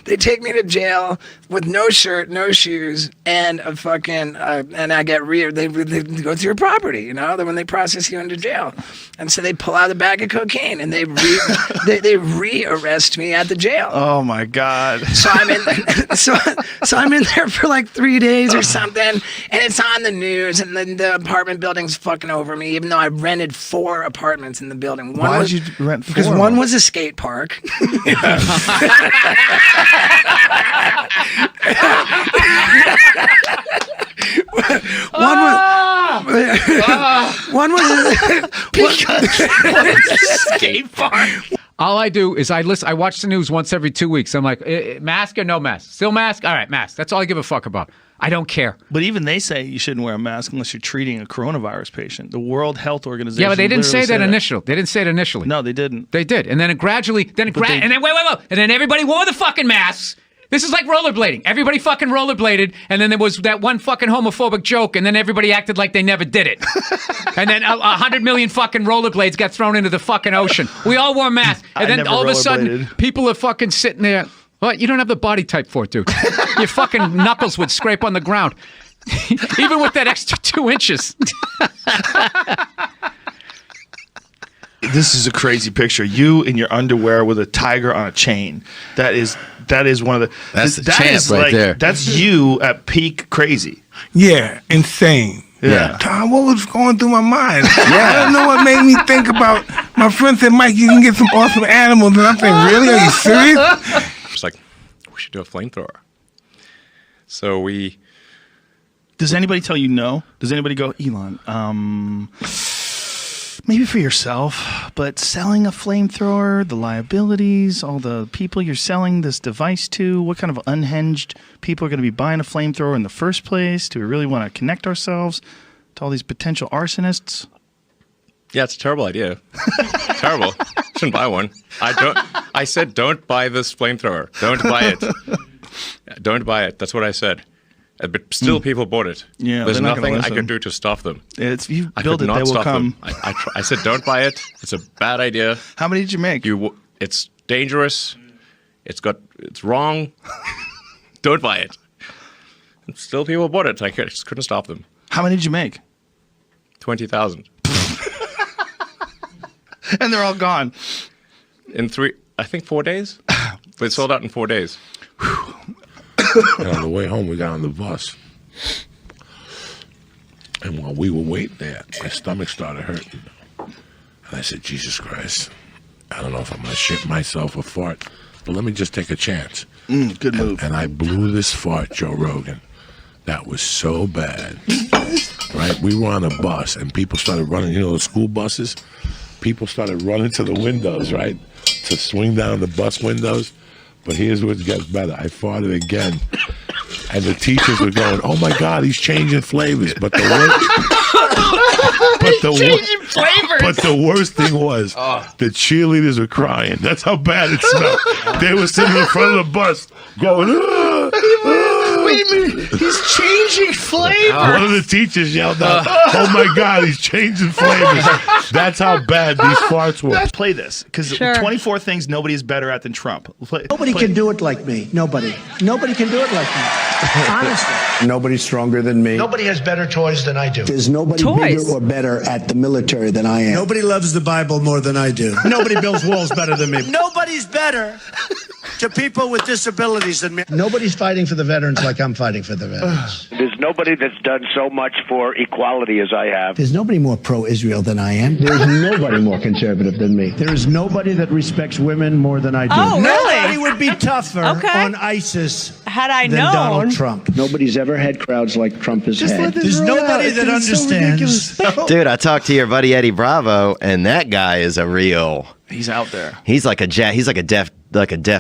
They take me to jail with no shirt, no shoes, and a fucking and I get they go through your property, you know, when they process you into jail, and so they pull out a bag of cocaine and they re-arrest me at the jail. Oh my God! So I'm in so I'm in there for like 3 days or something, and it's on the news, and then the apartment building's fucking over me, even though I rented 4 apartments in the building. Why did you rent 4? Because one was a skate park. One was skate park. All I do is I watch the news once every 2 weeks. I'm like, mask or no mask? Still mask? All right, mask. That's all I give a fuck about. I don't care. But even they say you shouldn't wear a mask unless you're treating a coronavirus patient. The World Health Organization. Yeah, but they didn't say that initially. They didn't say it initially. No, they didn't. They did, and then it gradually, and then wait, and then everybody wore the fucking masks. This is like rollerblading. Everybody fucking rollerbladed, and then there was that one fucking homophobic joke, and then everybody acted like they never did it. And then 100 million fucking rollerblades got thrown into the fucking ocean. We all wore masks, and then all of a sudden, people are fucking sitting there. What? You don't have the body type for it, dude. Your fucking knuckles would scrape on the ground. Even with that extra 2 inches. This is a crazy picture. You in your underwear with a tiger on a chain. That is one of the. That's the champ right there. That's you at peak crazy. Yeah, insane. Yeah. Tom, what was going through my mind? I don't know what made me think about. My friend said, Mike, you can get some awesome animals. And I'm saying, really? Are you serious? It's like, we should do a flamethrower. So we... Does anybody tell you no? Does anybody go, Elon, maybe for yourself, but selling a flamethrower, the liabilities, all the people you're selling this device to, what kind of unhinged people are going to be buying a flamethrower in the first place? Do we really want to connect ourselves to all these potential arsonists? Yeah, it's a terrible idea. Terrible. Shouldn't buy one. I said don't buy this flamethrower. Don't buy it. Don't buy it. That's what I said. But still, people bought it. Yeah, there's nothing I could do to stop them. If you build it, they will come. I said, don't buy it. It's a bad idea. How many did you make? It's dangerous. It's wrong. Don't buy it. And still, people bought it. I just couldn't stop them. How many did you make? 20,000. And they're all gone. In 4 days. But it sold out in 4 days. And on the way home, we got on the bus. And while we were waiting there, my stomach started hurting. And I said, Jesus Christ, I don't know if I'm going to shit myself or fart, but let me just take a chance. Good move. And I blew this fart, Joe Rogan. That was so bad. Right? We were on a bus, and people started running, the school buses? People started running to the windows, right? To swing down the bus windows. But here's what gets better. I farted again. And the teachers were going, oh my God, he's changing flavors. But the worst thing was the cheerleaders were crying. That's how bad it smelled. They were sitting in front of the bus going, Wait a minute, he's changing flavors. One of the teachers yelled out, oh my God, he's changing flavors. That's how bad these farts were. Let's play this, because 24 things nobody is better at than Trump. Nobody can do it like me. Nobody can do it like me. Honestly. Nobody's stronger than me. Nobody has better toys than I do. There's nobody bigger or better at the military than I am. Nobody loves the Bible more than I do. Nobody builds walls better than me. Nobody's better to people with disabilities than me. Nobody's fighting for the veterans like I'm fighting for the veterans. There's nobody that's done so much for equality as I have. There's nobody more pro-Israel than I am. There's nobody more conservative than me. There is nobody that respects women more than I do. Oh, really? Nobody would be tougher on ISIS had I than known. Donald Trump. Nobody's ever had crowds like Trump has had. There's nobody that understands. Dude, I talked to your buddy Eddie Bravo, and that guy is a real. He's out there. He's like a deaf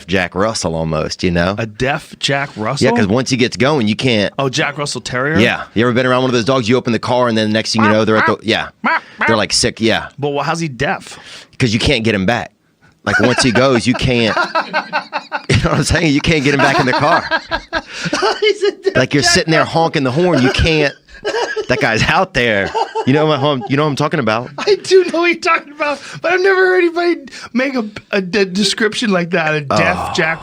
Jack Russell almost, A deaf Jack Russell? Yeah, because once he gets going, you can't. Oh, Jack Russell Terrier? Yeah. You ever been around one of those dogs? You open the car, and then the next thing you know, they're at the they're like sick. Yeah. But how's he deaf? Because you can't get him back. Like once he goes, you can't. You know what I'm saying? You can't get him back in the car. Like you're sitting there honking the horn, you can't. That guy's out there. You know what I'm talking about. I do know what you're talking about, but I've never heard anybody make a description like that. A deaf Jack